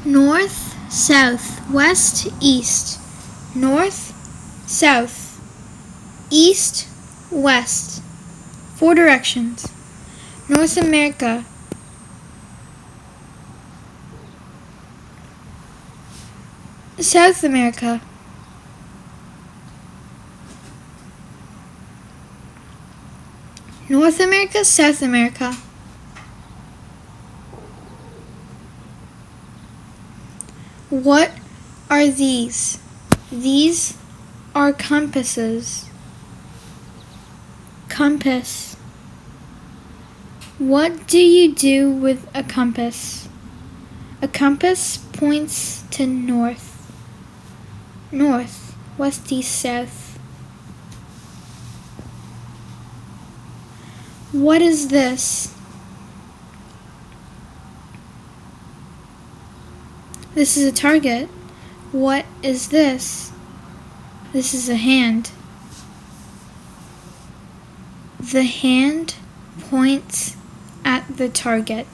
North, south, west, east. North, south, east, west. 4 directions. North America. South America. North America, South America. What are these? These are compasses. Compass. What do you do with a compass? A compass points to north. North, west, east, south. What is this? This is a target. What is this? This is a hand. The hand points at the target.